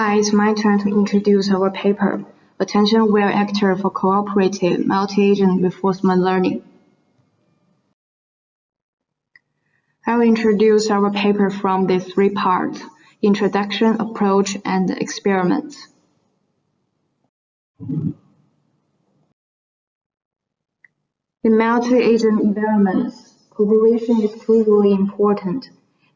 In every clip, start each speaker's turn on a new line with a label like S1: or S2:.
S1: Hi, it's my turn to introduce our paper, Attention-Aware Actor for Cooperative Multi-Agent Reinforcement Learning. I will introduce our paper from these three parts: introduction, approach, and experiments. In multi-agent environments, cooperation is crucially important,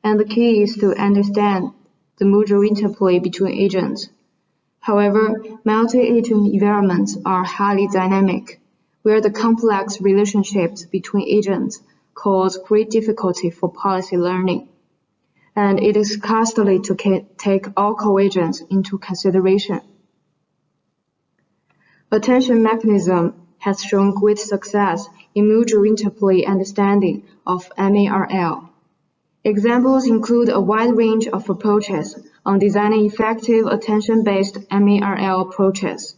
S1: and the key is to understand the mutual interplay between agents. However, multi-agent environments are highly dynamic, where the complex relationships between agents cause great difficulty for policy learning, and it is costly to take all co-agents into consideration. Attention mechanism has shown great success in mutual interplay understanding of MARL. Examples include a wide range of approaches on designing effective attention-based MARL approaches,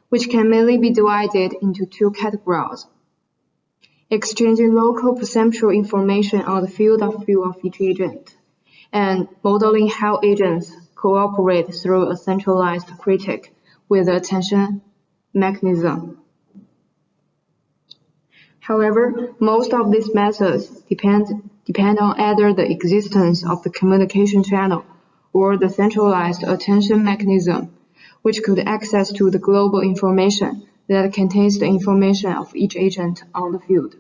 S1: which can mainly be divided into two categories: exchanging local perceptual information on the field of view of each agent, and modeling how agents cooperate through a centralized critique with the attention mechanism. However, most of these methods depend on either the existence of the communication channel or the centralized attention mechanism, which could access to the global information that contains the information of each agent on the field.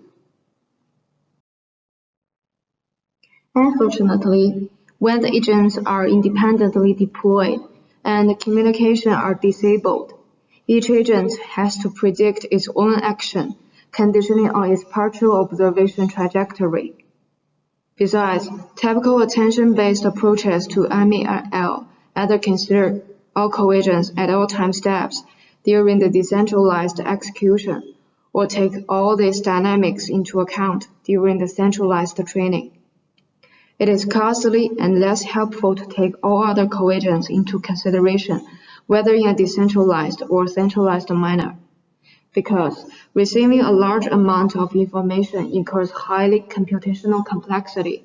S1: Unfortunately, when the agents are independently deployed and the communication are disabled, each agent has to predict its own action, conditioning on its partial observation trajectory. Besides, typical attention-based approaches to MARL either consider all co-agents at all time steps during the decentralized execution, or take all these dynamics into account during the centralized training. It is costly and less helpful to take all other co-agents into consideration, whether in a decentralized or centralized manner, because receiving a large amount of information incurs highly computational complexity.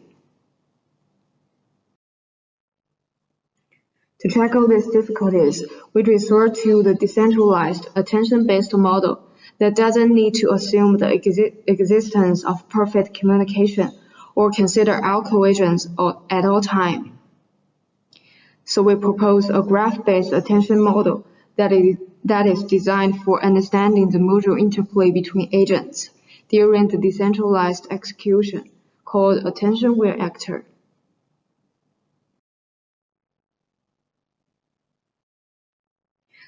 S1: To tackle these difficulties, we resort to the decentralized attention-based model that doesn't need to assume the existence of perfect communication or consider all co-agents at all times. So we propose a graph-based attention model that is designed for understanding the mutual interplay between agents during the decentralized execution, called Attention-Aware Actor.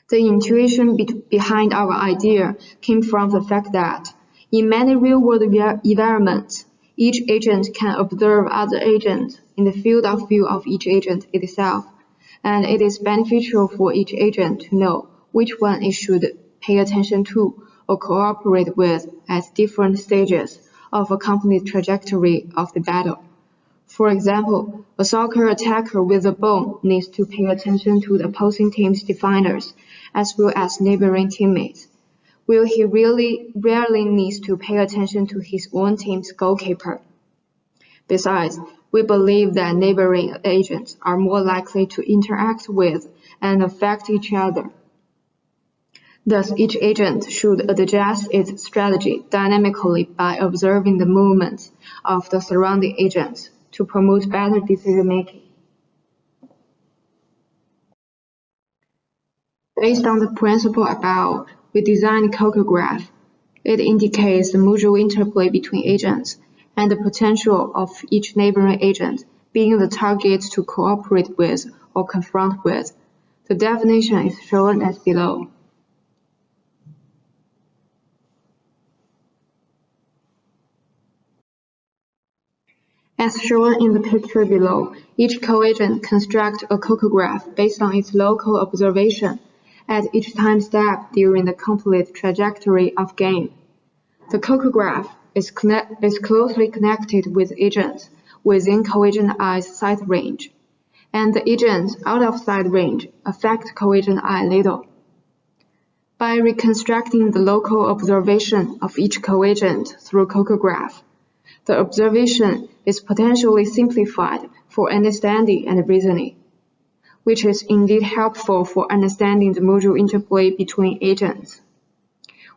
S1: The intuition behind our idea came from the fact that, in many real-world environments, each agent can observe other agents in the field of view of each agent itself, and it is beneficial for each agent to know which one it should pay attention to or cooperate with at different stages of a complete trajectory of the battle. For example, a soccer attacker with a ball needs to pay attention to the opposing team's defenders as well as neighboring teammates, while he rarely needs to pay attention to his own team's goalkeeper. Besides, we believe that neighboring agents are more likely to interact with and affect each other. Thus, each agent should adjust its strategy dynamically by observing the movements of the surrounding agents to promote better decision-making. Based on the principle above, we designed CoCo-Graph. It indicates the mutual interplay between agents and the potential of each neighboring agent being the target to cooperate with or confront with. The definition is shown as below. As shown in the picture below, each co-agent constructs a CoCo-Graph based on its local observation at each time step during the complete trajectory of game. The CoCo-Graph is closely connected with agents within co-agent I's sight range, and the agents out of sight range affect co-agent I little. By reconstructing the local observation of each co-agent through CoCo-Graph, the observation is potentially simplified for understanding and reasoning. which is indeed helpful for understanding the module interplay between agents.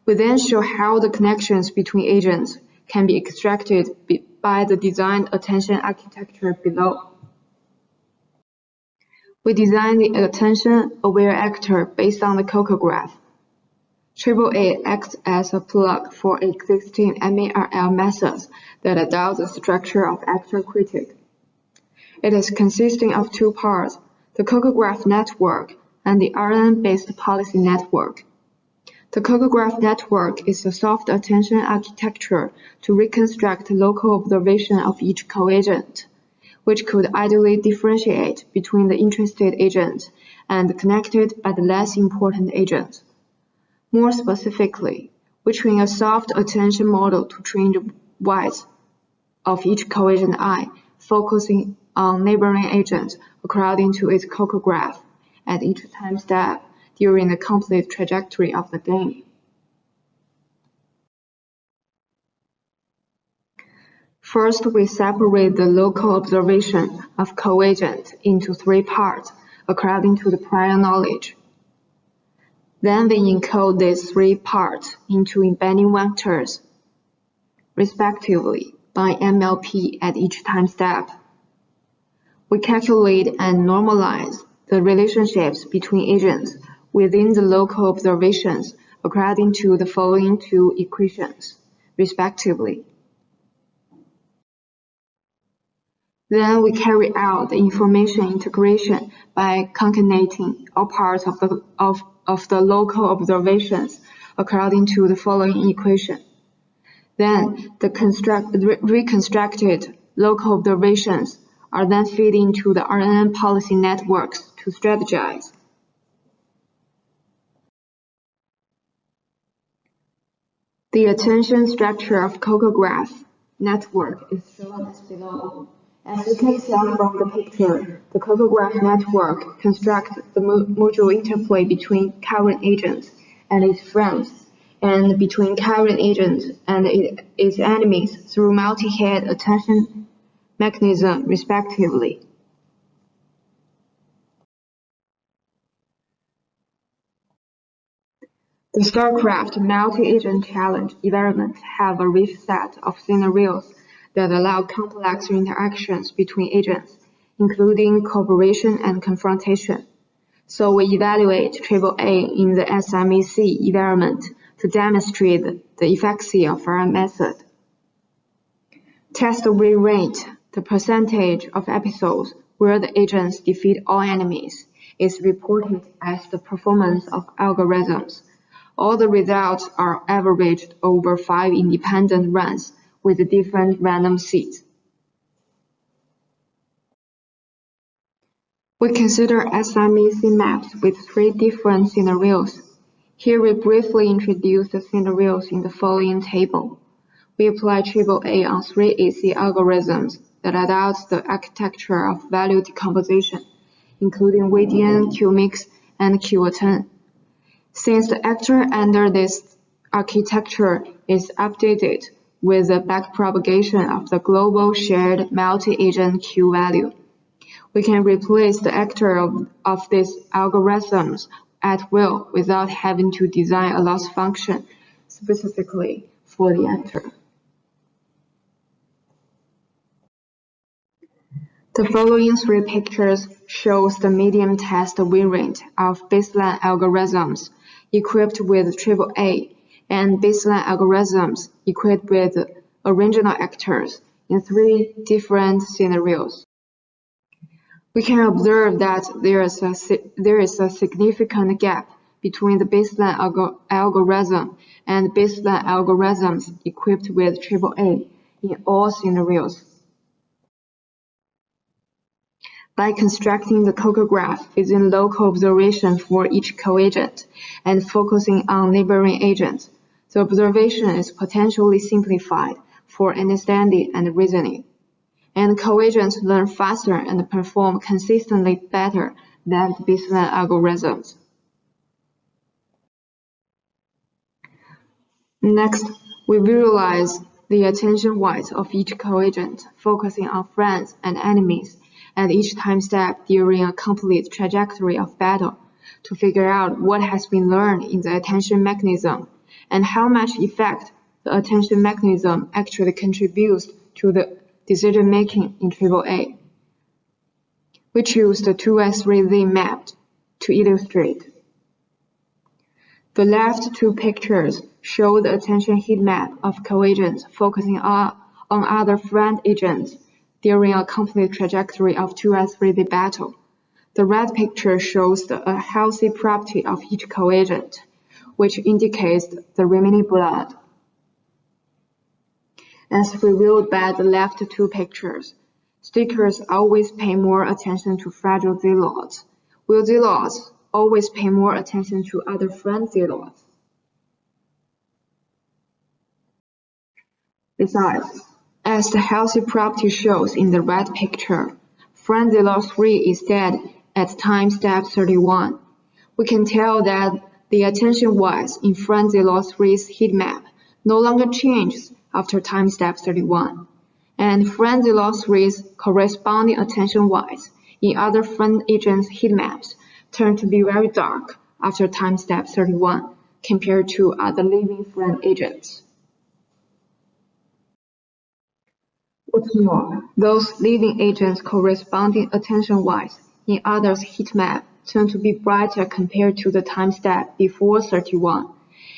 S1: We then show how the connections between agents can be extracted by the designed attention architecture below. We designed the attention-aware actor based on the CoCo-Graph. AAA acts as a plug for existing MARL methods that adopt the structure of actor critic. It is consisting of two parts, the CoCo-Graph network and the RNN-based policy network. The CoCo-Graph network is a soft attention architecture to reconstruct local observation of each co-agent, which could ideally differentiate between the interested agent and the connected but less important agent. More specifically, we train a soft attention model to train the weights of each co-agent I, focusing on neighboring agents according to its CoCo-Graph at each time step during the complete trajectory of the game. First, we separate the local observation of co-agent into three parts according to the prior knowledge. Then we encode these three parts into embedding vectors, respectively, by MLP at each time step. We calculate and normalize the relationships between agents within the local observations according to the following two equations, respectively. Then we carry out the information integration by concatenating all parts of the local observations according to the following equation. Then the reconstructed local observations are then fed into the RNN policy networks to strategize. The attention structure of CoCo-Graph network is shown as below. As you can tell from the picture, the CoCo-Graph network constructs the module interplay between current agents and its friends, and between current agents and its enemies through multi-head attention mechanism, respectively. The StarCraft multi-agent challenge environments have a rich set of scenarios that allow complex interactions between agents, including cooperation and confrontation. So we evaluate AAA in the SMEC environment to demonstrate the efficacy of our method. Test win rate, the percentage of episodes where the agents defeat all enemies, is reported as the performance of algorithms. All the results are averaged over 5 independent runs with different random seeds. We consider SMEC maps with 3 different scenarios. Here we briefly introduce the scenarios in the following table. We apply AAA on 3 AC algorithms that adopt the architecture of value decomposition, including Weidian, QMix, and QAttend. Since the actor under this architecture is updated with the backpropagation of the global shared multi-agent Q value, we can replace the actor of these algorithms at will without having to design a loss function specifically for the actor. The following 3 pictures shows the medium test win rate of baseline algorithms equipped with AAA and baseline algorithms equipped with original actors in 3 different scenarios. We can observe that there is a significant gap between the baseline algorithm and baseline algorithms equipped with AAA in all scenarios. By constructing the CoCo-Graph within local observation for each co-agent and focusing on neighboring agents, the observation is potentially simplified for understanding and reasoning, and co-agents learn faster and perform consistently better than the baseline algorithms. Next, we visualize the attention weights of each co-agent, focusing on friends and enemies, at each time step during a complete trajectory of battle to figure out what has been learned in the attention mechanism and how much effect the attention mechanism actually contributes to the decision-making in AAA. We choose the 2S3Z map to illustrate. The left two pictures show the attention heat map of co-agents focusing on other friend agents during a complete trajectory of 2S3Z battle. The right picture shows a healthy property of each co-agent, which indicates the remaining blood. As revealed by the left two pictures, stickers always pay more attention to fragile zealots, while zealots always pay more attention to other friend zealots. Besides, as the healthy property shows in the right picture, friend zealot 3 is dead at time step 31. We can tell that the attention wise in friend zealot 3's heat map no longer changes after time step 31, and friend zealot 3's corresponding attention wise in other friend agents' heat maps turn to be very dark after time step 31 compared to other living friend agents. What's more, those living agents corresponding attention-wise in others' heat map turn to be brighter compared to the time step before 31,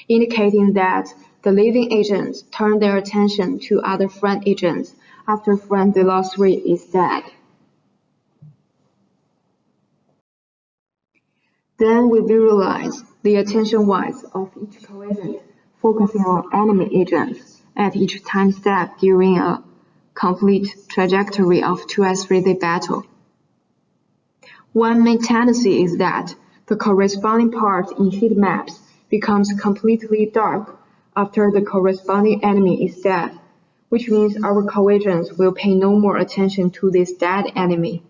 S1: indicating that the living agents turn their attention to other friend agents after friend zealot 3 is dead. Then we visualize the attention-wise of each co-agent focusing on enemy agents at each time step during a complete trajectory of 2S3Z battle. One main tendency is that the corresponding part in heat maps becomes completely dark after the corresponding enemy is dead, which means our co-agents will pay no more attention to this dead enemy.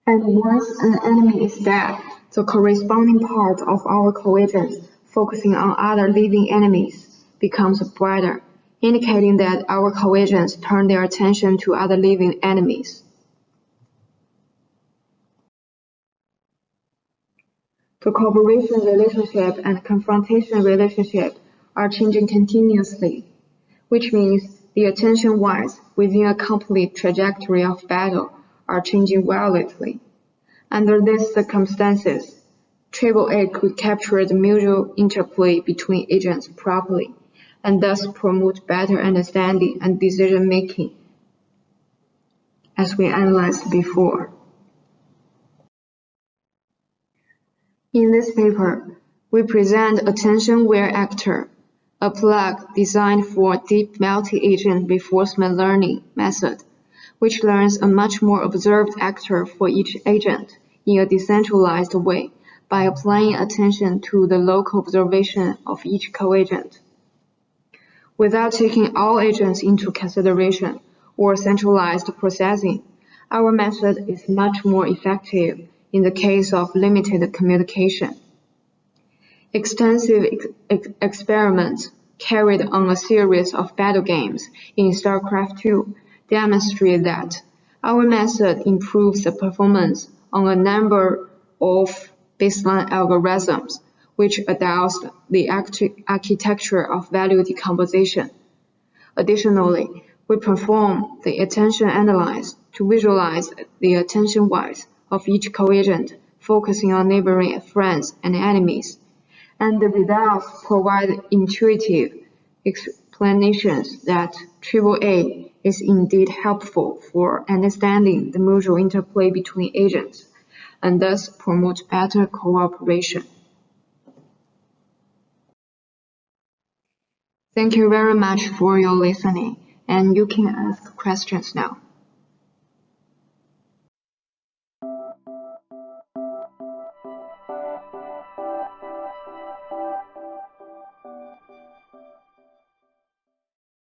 S1: And once an enemy is dead, the corresponding part of our co-agents focusing on other living enemies becomes brighter, indicating that our co-agents turn their attention to other living enemies. The cooperation relationship and confrontation relationship are changing continuously, which means the attention-wise within a complete trajectory of battle are changing violently. Under these circumstances, AAA could capture the mutual interplay between agents properly, and thus promote better understanding and decision-making, as we analyzed before. In this paper, we present attention-aware actor, a plug designed for deep multi-agent reinforcement learning method, which learns a much more observed actor for each agent in a decentralized way by applying attention to the local observation of each co-agent. Without taking all agents into consideration or centralized processing, our method is much more effective in the case of limited communication. Extensive experiments carried on a series of battle games in StarCraft II demonstrate that our method improves the performance on a number of baseline algorithms, which adopts the architecture of value decomposition. Additionally, we perform the attention analysis to visualize the attention-wise of each co-agent, focusing on neighboring friends and enemies, and the results provide intuitive explanations that AAA is indeed helpful for understanding the mutual interplay between agents, and thus promote better cooperation. Thank you very much for your listening, and you can ask questions now.